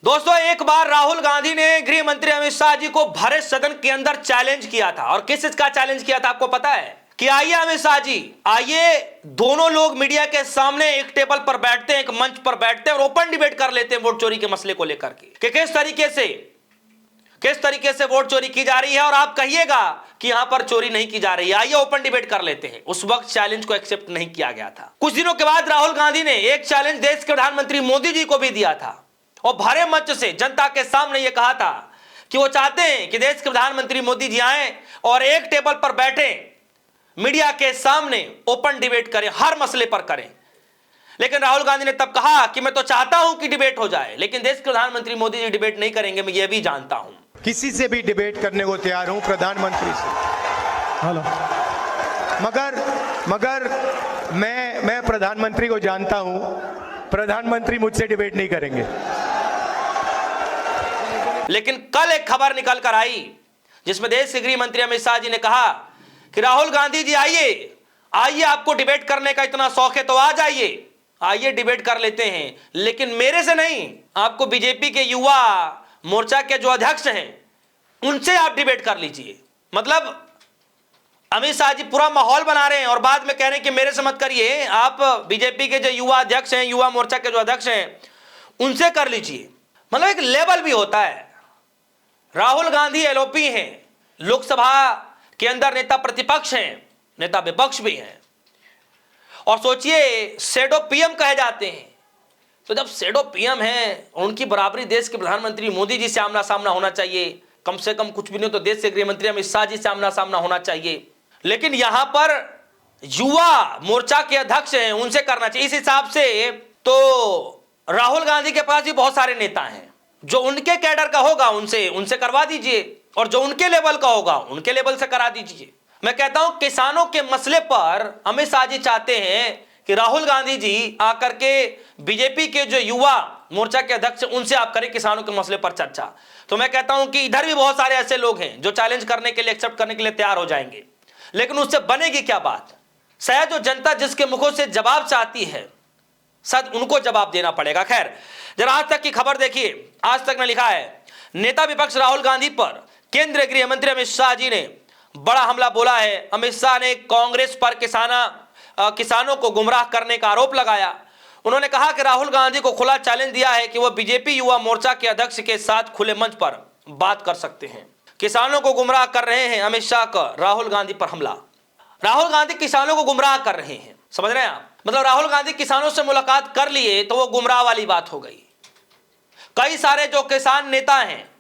दोस्तों, एक बार राहुल गांधी ने गृह मंत्री अमित शाह जी को भरे सदन के अंदर चैलेंज किया था। और किस चीज का चैलेंज किया था आपको पता है? कि आइए अमित शाह जी, आइए दोनों लोग मीडिया के सामने एक टेबल पर बैठते हैं, एक मंच पर बैठते हैं और ओपन डिबेट कर लेते हैं वोट चोरी के मसले को लेकर के कि किस तरीके से वोट चोरी की जा रही है और आप कहिएगा कि यहां पर चोरी नहीं की जा रही है। आइए ओपन डिबेट कर लेते हैं। उस वक्त चैलेंज को एक्सेप्ट नहीं किया गया था। कुछ दिनों के बाद राहुल गांधी ने एक चैलेंज देश के प्रधानमंत्री मोदी जी को भी दिया था और भरे मंच से जनता के सामने यह कहा था कि वो चाहते हैं कि देश के प्रधानमंत्री मोदी जी आए और एक टेबल पर बैठे, मीडिया के सामने ओपन डिबेट करें, हर मसले पर करें। लेकिन राहुल गांधी ने तब कहा कि मैं तो चाहता हूं कि डिबेट हो जाए, लेकिन देश के प्रधानमंत्री मोदी जी डिबेट नहीं करेंगे, मैं यह भी जानता हूं। किसी से भी डिबेट करने को तैयार हूं, प्रधानमंत्री से। हेलो, मगर मैं प्रधानमंत्री को जानता हूं, प्रधानमंत्री मुझसे डिबेट नहीं करेंगे। लेकिन कल एक खबर निकल कर आई जिसमें देश के गृह मंत्री अमित शाह जी ने कहा कि राहुल गांधी जी आइए, आपको डिबेट करने का इतना शौक है तो आ जाइए, आइए डिबेट कर लेते हैं, लेकिन मेरे से नहीं, आपको बीजेपी के युवा मोर्चा के जो अध्यक्ष हैं उनसे आप डिबेट कर लीजिए। मतलब अमित शाह जी पूरा माहौल बना रहे हैं और बाद में कह रहे हैं कि मेरे से मत करिए, आप बीजेपी के जो युवा अध्यक्ष हैं, युवा मोर्चा के जो अध्यक्ष हैं उनसे कर लीजिए। मतलब एक लेवल भी होता है। राहुल गांधी एलओपी हैं, लोकसभा के अंदर नेता प्रतिपक्ष हैं, नेता विपक्ष भी हैं, और सोचिए शैडो पीएम कहे जाते हैं। तो जब शैडो पीएम है, उनकी बराबरी देश के प्रधानमंत्री मोदी जी से आमना सामना होना चाहिए, कम से कम कुछ भी नहीं तो देश के गृह मंत्री अमित शाह जी से आमना सामना होना चाहिए। लेकिन यहां पर युवा मोर्चा के अध्यक्ष हैं, उनसे करना चाहिए। इस हिसाब से तो राहुल गांधी के पास भी बहुत सारे नेता हैं, जो उनके कैडर का होगा उनसे करवा दीजिए, और जो उनके लेवल का होगा उनके लेवल से करा दीजिए। मैं कहता हूं किसानों के मसले पर अमित शाह जी चाहते हैं कि राहुल गांधी जी आकर के बीजेपी के जो युवा मोर्चा के अध्यक्ष उनसे आप करें किसानों के मसले पर चर्चा। तो मैं कहता हूं कि इधर भी बहुत सारे ऐसे लोग हैं जो चैलेंज करने के लिए, एक्सेप्ट करने के लिए तैयार हो जाएंगे, लेकिन उससे बनेगी क्या बात? शायद जो जनता जिसके मुखों से जवाब चाहती है, शायद उनको जवाब देना पड़ेगा। खैर, जरा आज तक की खबर देखिए। आज तक ने लिखा है, नेता विपक्ष राहुल गांधी पर केंद्रीय गृह मंत्री अमित शाह जी ने बड़ा हमला बोला है। अमित शाह ने कांग्रेस पर किसानों को गुमराह करने का आरोप लगाया। उन्होंने कहा कि राहुल गांधी को खुला चैलेंज दिया है कि वह बीजेपी युवा मोर्चा के अध्यक्ष के साथ खुले मंच पर बात कर सकते हैं। किसानों को गुमराह कर रहे हैं अमित शाह का राहुल गांधी पर हमला। राहुल गांधी किसानों को गुमराह कर रहे हैं, समझ रहे हैं आप? मतलब राहुल गांधी किसानों से मुलाकात कर लिए तो वो गुमराह वाली बात हो गई। कई सारे जो किसान नेता हैं,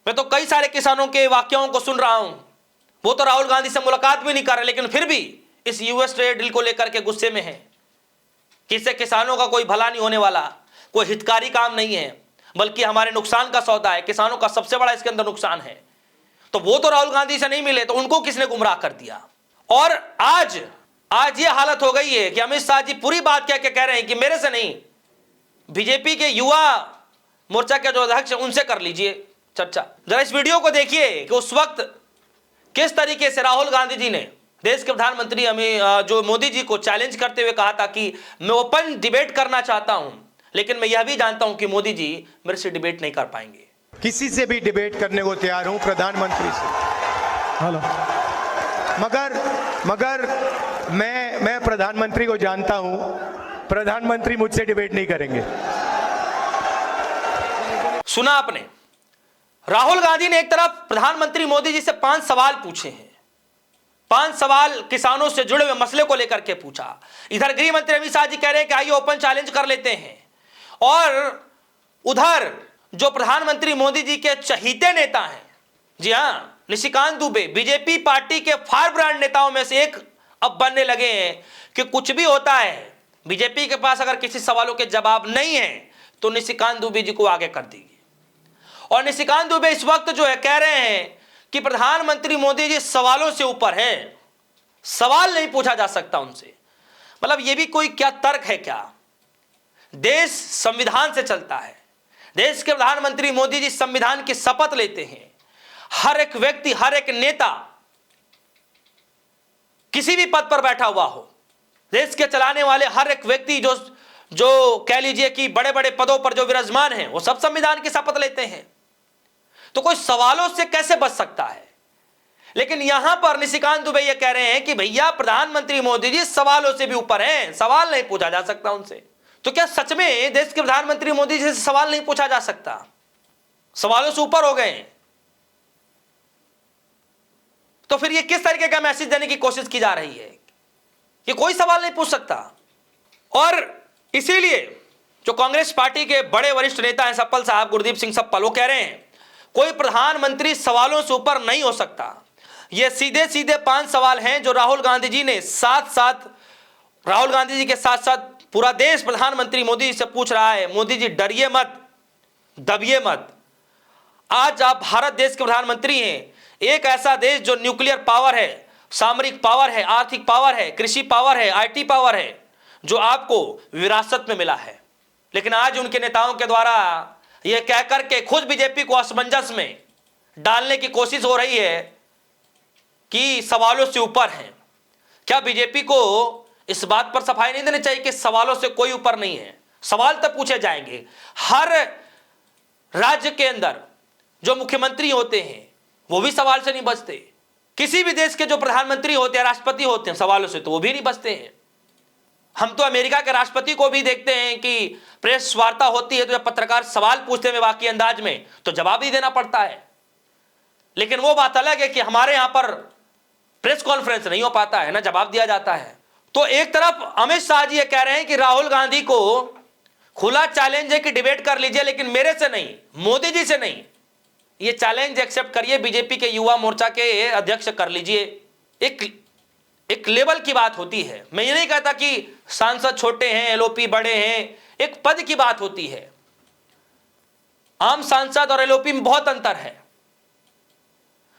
मैं तो कई सारे किसानों के वाक्यों को सुन रहा हूं, वो तो राहुल गांधी से मुलाकात भी नहीं कर रहे, लेकिन फिर भी इस यूएस ट्रेड डील को लेकर के गुस्से में है कि इससे किसानों का कोई भला नहीं होने वाला, कोई हितकारी काम नहीं है, बल्कि हमारे नुकसान का सौदा है, किसानों का सबसे बड़ा इसके अंदर नुकसान है। तो वो तो राहुल गांधी से नहीं मिले, तो उनको किसने गुमराह कर दिया? और आज ये हालत हो गई है कि अमित शाह जी पूरी बात कह रहे हैं कि मेरे से नहीं, बीजेपी के युवा मोर्चा के जो अध्यक्ष हैं उनसे कर लीजिए चर्चा। जरा इस वीडियो को देखिए कि उस वक्त किस तरीके से राहुल गांधी जी ने देश के प्रधानमंत्री जो मोदी जी को चैलेंज करते हुए कहा था कि मैं ओपन डिबेट करना चाहता हूं, लेकिन मैं यह भी जानता हूं कि मोदी जी मेरे से डिबेट नहीं कर पाएंगे। किसी से भी डिबेट करने को तैयार हूं, प्रधानमंत्री से। हेलो, मगर मैं प्रधानमंत्री को जानता हूं, प्रधानमंत्री मुझसे डिबेट नहीं करेंगे। सुना आपने? राहुल गांधी ने एक तरफ प्रधानमंत्री मोदी जी से 5 सवाल पूछे हैं, 5 सवाल किसानों से जुड़े हुए मसले को लेकर के पूछा। इधर गृह मंत्री अमित शाह जी कह रहे हैं कि आइए ओपन चैलेंज कर लेते हैं, और उधर जो प्रधानमंत्री मोदी जी के चहीते नेता हैं, जी हां, निशिकांत दुबे, बीजेपी पार्टी के फायर ब्रांड नेताओं में से एक अब बनने लगे हैं कि कुछ भी होता है, बीजेपी के पास अगर किसी सवालों के जवाब नहीं है तो निशिकांत दुबे जी को आगे कर देगी। और निशिकांत दुबे इस वक्त जो है कह रहे हैं कि प्रधानमंत्री मोदी जी सवालों से ऊपर हैं, सवाल नहीं पूछा जा सकता उनसे। मतलब ये भी कोई क्या तर्क है क्या? देश संविधान से चलता है, देश के प्रधानमंत्री मोदी जी संविधान की शपथ लेते हैं। हर एक व्यक्ति, हर एक नेता किसी भी पद पर बैठा हुआ हो, देश के चलाने वाले हर एक व्यक्ति जो जो कह लीजिए कि बड़े बड़े पदों पर जो विराजमान हैं वो सब संविधान की शपथ लेते हैं, तो कोई सवालों से कैसे बच सकता है? लेकिन यहां पर निशिकांत दुबे ये कह रहे हैं कि भैया प्रधानमंत्री मोदी जी सवालों से भी ऊपर हैं, सवाल नहीं पूछा जा सकता उनसे। तो क्या सच में देश के प्रधानमंत्री मोदी जी से सवाल नहीं पूछा जा सकता? सवालों से ऊपर हो गए हैं? तो फिर ये किस तरीके का मैसेज देने की कोशिश की जा रही है कि कोई सवाल नहीं पूछ सकता? और इसीलिए जो कांग्रेस पार्टी के बड़े वरिष्ठ नेता हैं सप्पल साहब, गुरदीप सिंह सप्पल, वो कह रहे हैं कोई प्रधानमंत्री सवालों से ऊपर नहीं हो सकता। ये सीधे सीधे 5 सवाल हैं जो राहुल गांधी जी ने राहुल गांधी जी के साथ साथ पूरा देश प्रधानमंत्री मोदी जी से पूछ रहा है। मोदी जी डरिए मत, दबिए मत। आज आप भारत देश के प्रधानमंत्री हैं, एक ऐसा देश जो न्यूक्लियर पावर है, सामरिक पावर है, आर्थिक पावर है, कृषि पावर है, आईटी पावर है, जो आपको विरासत में मिला है। लेकिन आज उनके नेताओं के द्वारा यह कह करके खुद बीजेपी को असमंजस में डालने की कोशिश हो रही है कि सवालों से ऊपर हैं। क्या बीजेपी को इस बात पर सफाई नहीं देनी चाहिए कि सवालों से कोई ऊपर नहीं है? सवाल तब पूछे जाएंगे। हर राज्य के अंदर जो मुख्यमंत्री होते हैं वो भी सवाल से नहीं बचते। किसी भी देश के जो प्रधानमंत्री होते हैं, राष्ट्रपति होते हैं, सवालों से तो वो भी नहीं बचते हैं। हम तो अमेरिका के राष्ट्रपति को भी देखते हैं कि प्रेस वार्ता होती है तो जब पत्रकार सवाल पूछते हैं बाकी अंदाज में तो जवाब ही देना पड़ता है। लेकिन वो बात अलग है कि हमारे यहां पर प्रेस कॉन्फ्रेंस नहीं हो पाता है, ना जवाब दिया जाता है। तो एक तरफ अमित शाह जी ये कह रहे हैं कि राहुल गांधी को खुला चैलेंज है कि डिबेट कर लीजिए, लेकिन मेरे से नहीं, मोदी जी से नहीं। ये चैलेंज एक्सेप्ट करिए, बीजेपी के युवा मोर्चा के अध्यक्ष कर लीजिए। एक लेवल की बात होती है। मैं ये नहीं कहता कि सांसद छोटे हैं, एलओपी बड़े हैं, एक पद की बात होती है। आम सांसद और एलओपी में बहुत अंतर है।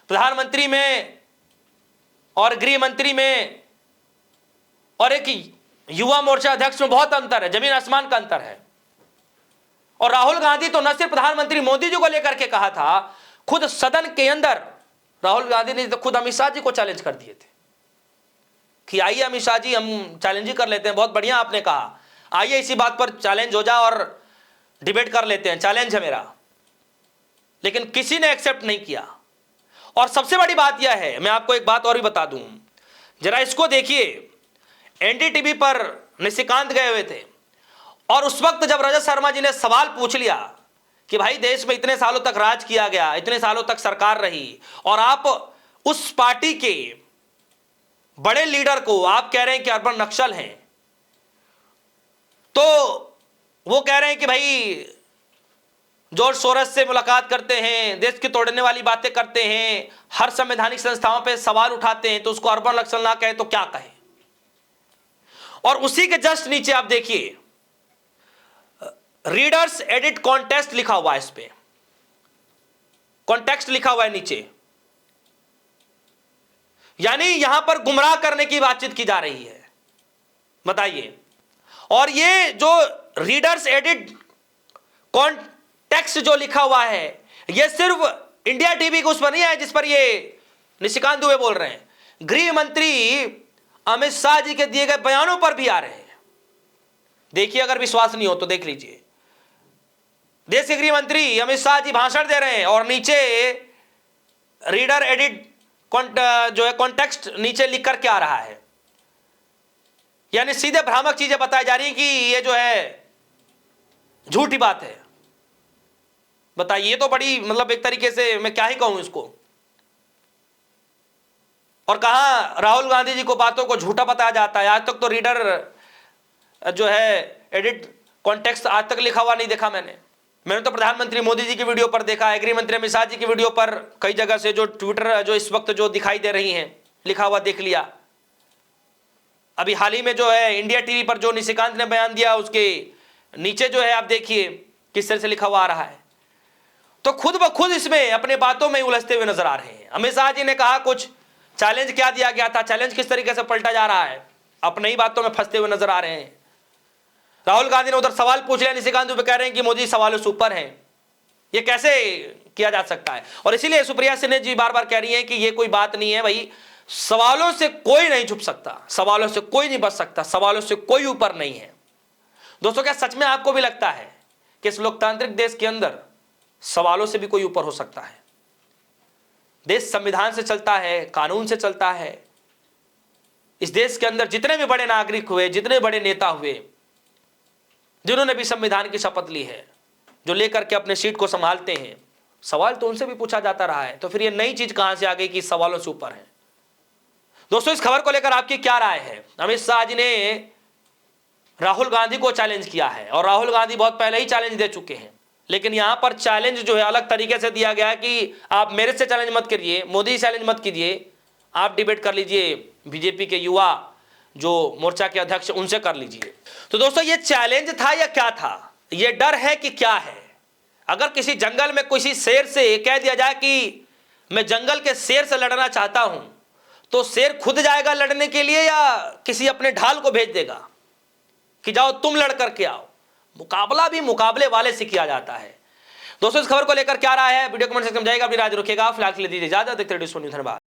प्रधानमंत्री में और गृह मंत्री में और एक युवा मोर्चा अध्यक्ष में बहुत अंतर है, जमीन आसमान का अंतर है। और राहुल गांधी तो न सिर्फ प्रधानमंत्री मोदी जी को लेकर के कहा था, खुद सदन के अंदर राहुल गांधी ने तो खुद अमित शाह जी को चैलेंज कर दिए थे कि आइए अमित शाह जी, हम चैलेंज ही कर लेते हैं। बहुत बढ़िया आपने कहा, आइए इसी बात पर चैलेंज हो जाए और डिबेट कर लेते हैं, चैलेंज है मेरा। लेकिन किसी ने एक्सेप्ट नहीं किया। और सबसे बड़ी बात यह है, मैं आपको एक बात और भी बता दूं, जरा इसको देखिए। एनडीटीवी पर निशिकांत गए हुए थे और उस वक्त जब रजत शर्मा जी ने सवाल पूछ लिया कि भाई देश में इतने सालों तक राज किया गया, इतने सालों तक सरकार रही और आप उस पार्टी के बड़े लीडर को आप कह रहे हैं कि अर्बन नक्सल हैं, तो वो कह रहे हैं कि भाई जॉर्ज सोरस से मुलाकात करते हैं, देश की तोड़ने वाली बातें करते हैं, हर संवैधानिक संस्थाओं पे सवाल उठाते हैं, तो उसको अर्बन नक्सल ना कहे तो क्या कहे? और उसी के जस्ट नीचे आप देखिए, रीडर्स एडिट कॉन्टेक्स्ट लिखा हुआ है, इस पे कॉन्टेक्स्ट लिखा हुआ है नीचे। यानी यहां पर गुमराह करने की बातचीत की जा रही है, बताइए। और ये जो रीडर्स एडिट कॉन्टेक्स्ट जो लिखा हुआ है, ये सिर्फ इंडिया टीवी को उस पर नहीं है जिस पर ये निशिकांत दुबे बोल रहे हैं, गृह मंत्री अमित शाह जी के दिए गए बयानों पर भी आ रहे हैं। देखिए, अगर विश्वास नहीं हो तो देख लीजिए। देश के गृह मंत्री अमित शाह जी भाषण दे रहे हैं और नीचे रीडर एडिट जो है कॉन्टेक्स्ट नीचे लिख करके आ रहा है। यानी सीधे भ्रामक चीजें बताई जा रही हैं कि ये जो है झूठी बात है। बताइए, तो बड़ी मतलब एक तरीके से मैं क्या ही कहूं इसको। और कहा राहुल गांधी जी को बातों को झूठा बताया जाता है। आज तक तो रीडर जो है एडिट कॉन्टेक्स्ट आज तक लिखा हुआ नहीं देखा मैंने तो प्रधानमंत्री मोदी जी की वीडियो पर देखा है, गृह मंत्री अमित शाह जी की वीडियो पर कई जगह से जो ट्विटर जो इस वक्त जो दिखाई दे रही हैं लिखा हुआ देख लिया। अभी हाल ही में जो है इंडिया टीवी पर जो निशिकांत ने बयान दिया उसके नीचे जो है आप देखिए किस तरह से लिखा हुआ आ रहा है। तो खुद ब खुद इसमें अपने बातों में उलझते हुए नजर आ रहे हैं। अमित शाह जी ने कहा कुछ, चैलेंज क्या दिया गया था, चैलेंज किस तरीके से पलटा जा रहा है, अपने ही बातों में फंसते हुए नजर आ रहे हैं। राहुल गांधी ने उधर सवाल पूछ लिया, निशिकांत दुबे कह रहे हैं कि मोदी सवालों से ऊपर हैं। ये कैसे किया जा सकता है? और इसीलिए सुप्रिया सिन्हा जी बार बार कह रही हैं कि ये कोई बात नहीं है भाई, सवालों से कोई नहीं छुप सकता, सवालों से कोई नहीं बच सकता, सवालों से कोई ऊपर नहीं है। दोस्तों, क्या सच में आपको भी लगता है कि इस लोकतांत्रिक देश के अंदर सवालों से भी कोई ऊपर हो सकता है? देश संविधान से चलता है, कानून से चलता है। इस देश के अंदर जितने भी बड़े नागरिक हुए, जितने बड़े नेता हुए, जिन्होंने भी संविधान की शपथ ली है, जो लेकर के अपने सीट को संभालते हैं, सवाल तो उनसे भी पूछा जाता रहा है। तो फिर ये नई चीज कहां से आ गई कि सवालों से ऊपर है? दोस्तों, इस खबर को लेकर आपकी क्या राय है? अमित शाह जी ने राहुल गांधी को चैलेंज किया है और राहुल गांधी बहुत पहले ही चैलेंज दे चुके हैं, लेकिन यहां पर चैलेंज जो है अलग तरीके से दिया गया है कि आप मेरे से चैलेंज मत करिए, मोदी चैलेंज मत कीजिए, आप डिबेट कर लीजिए बीजेपी के युवा जो मोर्चा के अध्यक्ष, उनसे कर लीजिए। तो दोस्तों, ये चैलेंज था या क्या था? ये डर है कि क्या है? अगर किसी जंगल में किसी शेर से कह दिया जाए कि मैं जंगल के शेर से लड़ना चाहता हूं, तो शेर खुद जाएगा लड़ने के लिए या किसी अपने ढाल को भेज देगा कि जाओ तुम लड़ करके आओ? मुकाबला भी मुकाबले वाले से किया जाता है। दोस्तों, इस खबर को लेकर क्या राय है? वीडियो कमेंट सेक्शन में जाएगा, अपनी राय रखिएगा। फिलहाल के लिए दीजिए इजाजत। देखते रहिए न्यूज़। धन्यवाद।